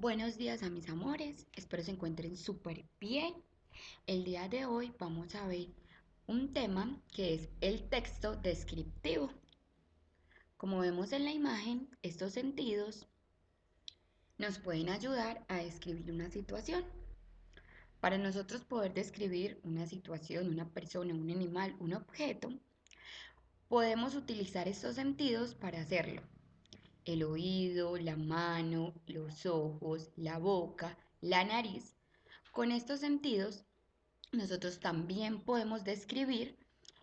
Buenos días a mis amores, espero se encuentren súper bien. El día de hoy vamos a ver un tema que es el texto descriptivo. Como vemos en la imagen, estos sentidos nos pueden ayudar a describir una situación. Para nosotros poder describir una situación, una persona, un animal, un objeto, podemos utilizar estos sentidos para hacerlo. El oído, la mano, los ojos, la boca, la nariz. Con estos sentidos, nosotros también podemos describir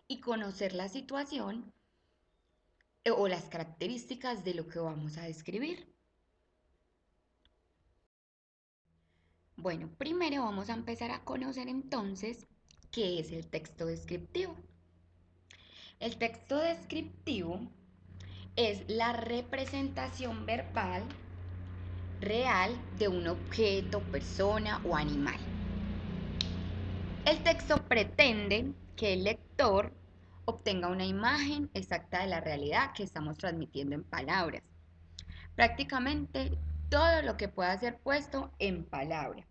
y conocer la situación o las características de lo que vamos a describir. Bueno, primero vamos a empezar a conocer entonces qué es el texto descriptivo. El texto descriptivo es la representación verbal real de un objeto, persona o animal. El texto pretende que el lector obtenga una imagen exacta de la realidad que estamos transmitiendo en palabras. Prácticamente todo lo que pueda ser puesto en palabra.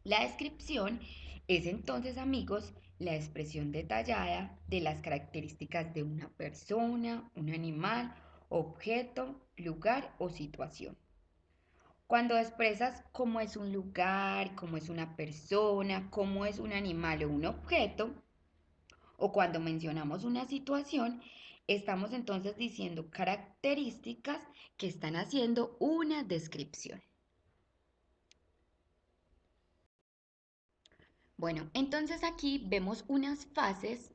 La descripción es entonces, amigos, la expresión detallada de las características de una persona, un animal, objeto, lugar o situación. Cuando expresas cómo es un lugar, cómo es una persona, cómo es un animal o un objeto, o cuando mencionamos una situación, estamos entonces diciendo características que están haciendo una descripción. Bueno, entonces aquí vemos unas fases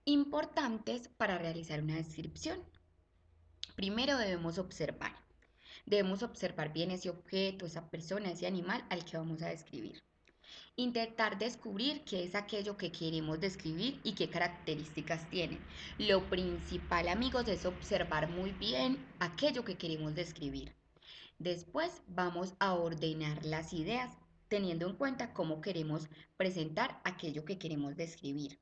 importantes para realizar una descripción. Primero debemos observar. Debemos observar bien ese objeto, esa persona, ese animal al que vamos a describir. Intentar descubrir qué es aquello que queremos describir y qué características tiene. Lo principal, amigos, es observar muy bien aquello que queremos describir. Después vamos a ordenar las ideas, teniendo en cuenta cómo queremos presentar aquello que queremos describir.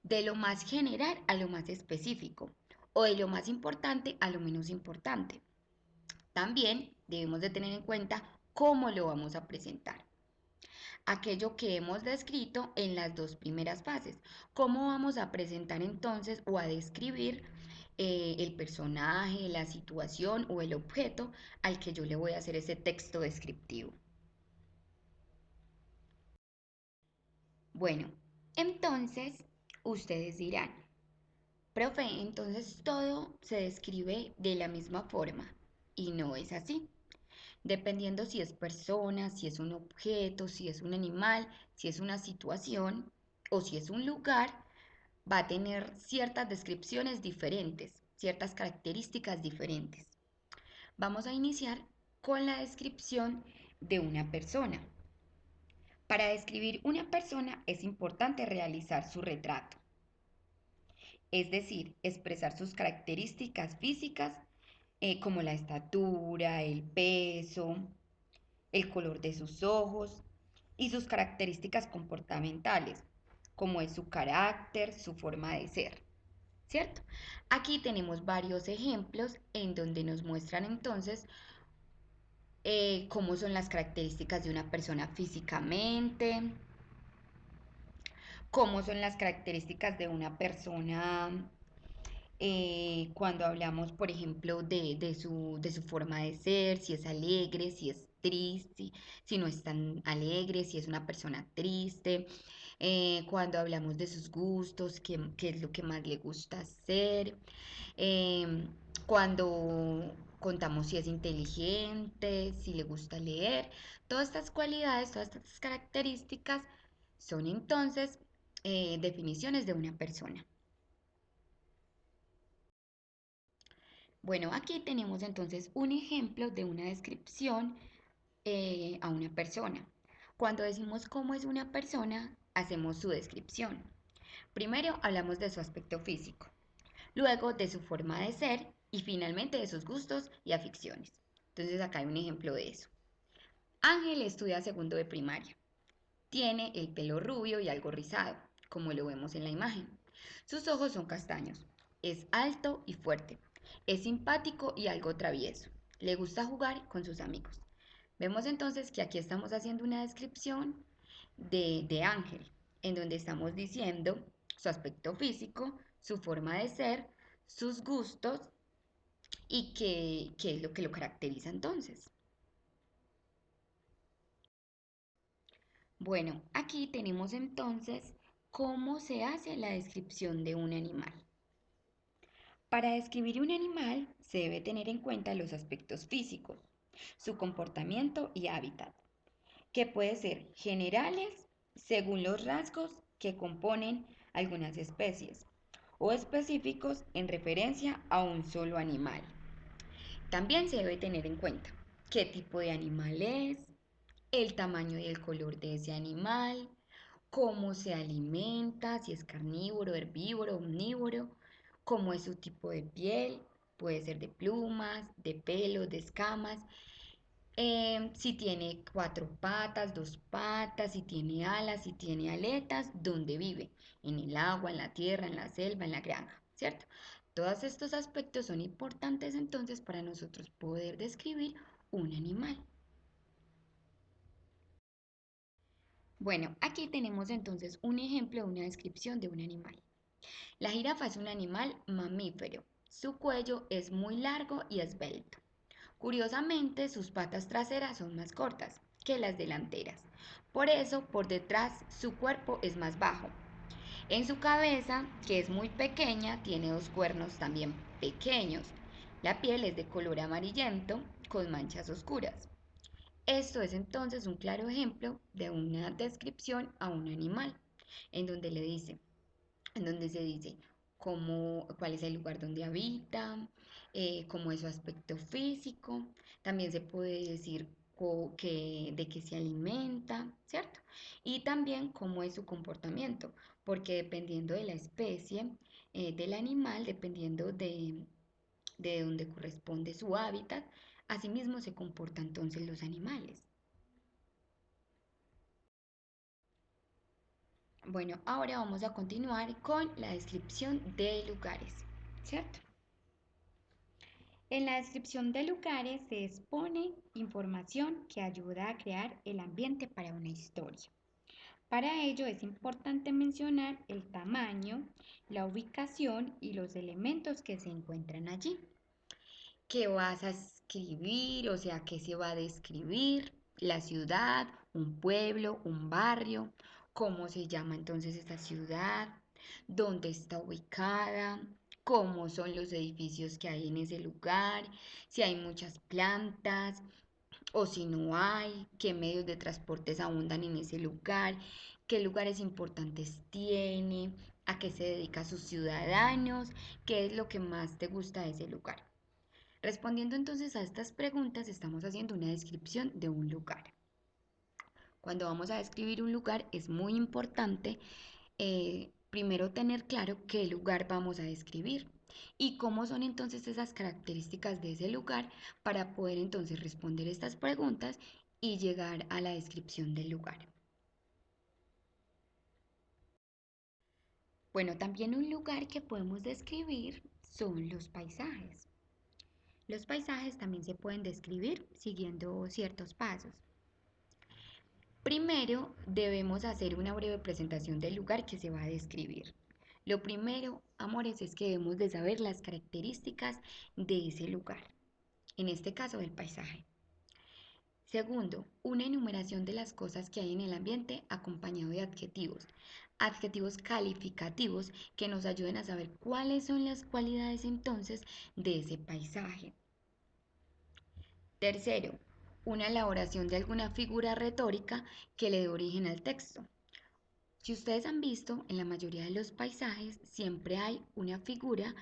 De lo más general a lo más específico, o de lo más importante a lo menos importante. También debemos de tener en cuenta cómo lo vamos a presentar. Aquello que hemos descrito en las dos primeras fases. ¿Cómo vamos a presentar entonces o a describir el personaje, la situación o el objeto al que yo le voy a hacer ese texto descriptivo? Bueno, entonces ustedes dirán, profe, entonces todo se describe de la misma forma y no es así. Dependiendo si es persona, si es un objeto, si es un animal, si es una situación o si es un lugar, va a tener ciertas descripciones diferentes, ciertas características diferentes. Vamos a iniciar con la descripción de una persona. Para describir una persona es importante realizar su retrato, es decir, expresar sus características físicas como la estatura, el peso, el color de sus ojos y sus características comportamentales, como es su carácter, su forma de ser, ¿cierto? Aquí tenemos varios ejemplos en donde nos muestran entonces cómo son las características de una persona físicamente, cómo son las características de una persona cuando hablamos, por ejemplo, de su forma de ser, si es alegre, si es triste, si no es tan alegre, si es una persona triste, cuando hablamos de sus gustos, qué es lo que más le gusta hacer, eh, cuando contamos si es inteligente, si le gusta leer, todas estas cualidades, todas estas características son entonces definiciones de una persona. Bueno, aquí tenemos entonces un ejemplo de una descripción a una persona. Cuando decimos cómo es una persona, hacemos su descripción. Primero hablamos de su aspecto físico, luego de su forma de ser y finalmente de sus gustos y aficiones. Entonces acá hay un ejemplo de eso. Ángel estudia segundo de primaria. Tiene el pelo rubio y algo rizado, como lo vemos en la imagen. Sus ojos son castaños. Es alto y fuerte. Es simpático y algo travieso. Le gusta jugar con sus amigos. Vemos entonces que aquí estamos haciendo una descripción de Ángel, en donde estamos diciendo su aspecto físico, su forma de ser, sus gustos y qué es lo que lo caracteriza entonces. Bueno, aquí tenemos entonces cómo se hace la descripción de un animal. Para describir un animal se debe tener en cuenta los aspectos físicos, su comportamiento y hábitat, que pueden ser generales según los rasgos que componen algunas especies o específicos en referencia a un solo animal. También se debe tener en cuenta qué tipo de animal es, el tamaño y el color de ese animal, cómo se alimenta, si es carnívoro, herbívoro, omnívoro, cómo es su tipo de piel, puede ser de plumas, de pelos, de escamas, si tiene cuatro patas, dos patas, si tiene alas, si tiene aletas, dónde vive, en el agua, en la tierra, en la selva, en la granja, ¿cierto? Todos estos aspectos son importantes entonces para nosotros poder describir un animal. Bueno, aquí tenemos entonces un ejemplo de una descripción de un animal. La jirafa es un animal mamífero. Su cuello es muy largo y esbelto. Curiosamente, sus patas traseras son más cortas que las delanteras. Por eso, por detrás, su cuerpo es más bajo. En su cabeza, que es muy pequeña, tiene dos cuernos también pequeños. La piel es de color amarillento con manchas oscuras. Esto es entonces un claro ejemplo de una descripción a un animal, en donde le dice, en donde se dice cuál es el lugar donde habita, cómo es su aspecto físico, también se puede decir de qué se alimenta, ¿cierto? Y también cómo es su comportamiento, porque dependiendo de la especie del animal, dependiendo de donde corresponde su hábitat, asimismo se comportan entonces los animales. Bueno, ahora vamos a continuar con la descripción de lugares, ¿cierto? En la descripción de lugares se expone información que ayuda a crear el ambiente para una historia. Para ello es importante mencionar el tamaño, la ubicación y los elementos que se encuentran allí. ¿Qué vas a escribir? O sea, ¿qué se va a describir? La ciudad, un pueblo, un barrio, cómo se llama entonces esta ciudad, dónde está ubicada, cómo son los edificios que hay en ese lugar, si hay muchas plantas o si no hay, qué medios de transporte abundan en ese lugar, qué lugares importantes tiene, a qué se dedica a sus ciudadanos, qué es lo que más te gusta de ese lugar. Respondiendo entonces a estas preguntas, estamos haciendo una descripción de un lugar. Cuando vamos a describir un lugar es muy importante primero tener claro qué lugar vamos a describir y cómo son entonces esas características de ese lugar para poder entonces responder estas preguntas y llegar a la descripción del lugar. Bueno, también un lugar que podemos describir son los paisajes. Los paisajes también se pueden describir siguiendo ciertos pasos. Primero, debemos hacer una breve presentación del lugar que se va a describir. Lo primero, amores, es que debemos de saber las características de ese lugar, en este caso del paisaje. Segundo, una enumeración de las cosas que hay en el ambiente acompañado de adjetivos. Adjetivos calificativos que nos ayuden a saber cuáles son las cualidades entonces de ese paisaje. Tercero, una elaboración de alguna figura retórica que le dé origen al texto. Si ustedes han visto, en la mayoría de los paisajes siempre hay una figura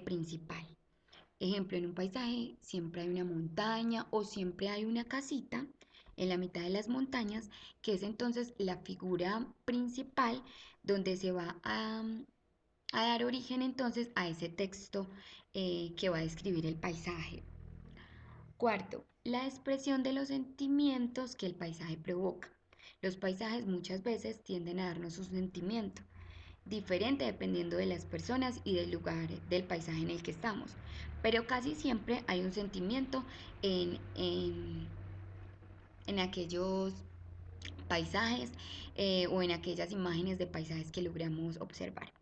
principal. Ejemplo, en un paisaje siempre hay una montaña o siempre hay una casita en la mitad de las montañas, que es entonces la figura principal donde se va a dar origen entonces a ese texto que va a describir el paisaje. Cuarto, la expresión de los sentimientos que el paisaje provoca. Los paisajes muchas veces tienden a darnos un sentimiento diferente dependiendo de las personas y del lugar del paisaje en el que estamos, pero casi siempre hay un sentimiento en, en, en aquellos paisajes o en aquellas imágenes de paisajes que logramos observar.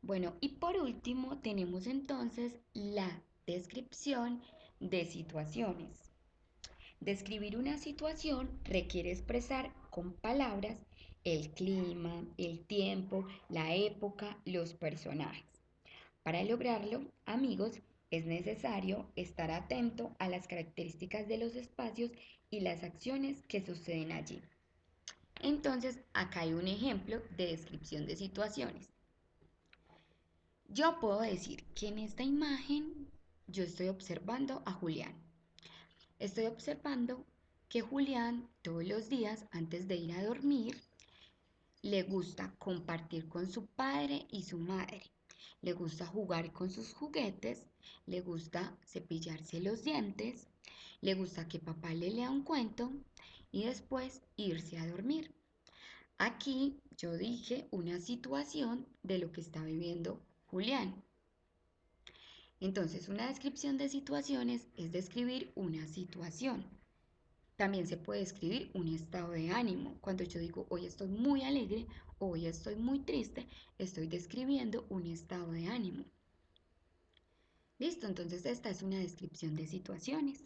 Bueno, y por último tenemos entonces la descripción de situaciones. Describir una situación requiere expresar con palabras el clima, el tiempo, la época, los personajes. Para lograrlo, amigos, es necesario estar atento a las características de los espacios y las acciones que suceden allí. Entonces, acá hay un ejemplo de descripción de situaciones. Yo puedo decir que en esta imagen yo estoy observando a Julián. Estoy observando que Julián todos los días antes de ir a dormir le gusta compartir con su padre y su madre. Le gusta jugar con sus juguetes, le gusta cepillarse los dientes, le gusta que papá le lea un cuento y después irse a dormir. Aquí yo dije una situación de lo que está viviendo Julián. Entonces, una descripción de situaciones es describir una situación. También se puede describir un estado de ánimo. Cuando yo digo hoy estoy muy alegre, hoy estoy muy triste, estoy describiendo un estado de ánimo. Listo, entonces esta es una descripción de situaciones.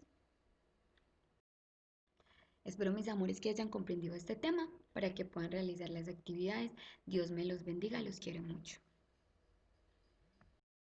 Espero mis amores que hayan comprendido este tema para que puedan realizar las actividades. Dios me los bendiga, los quiero mucho.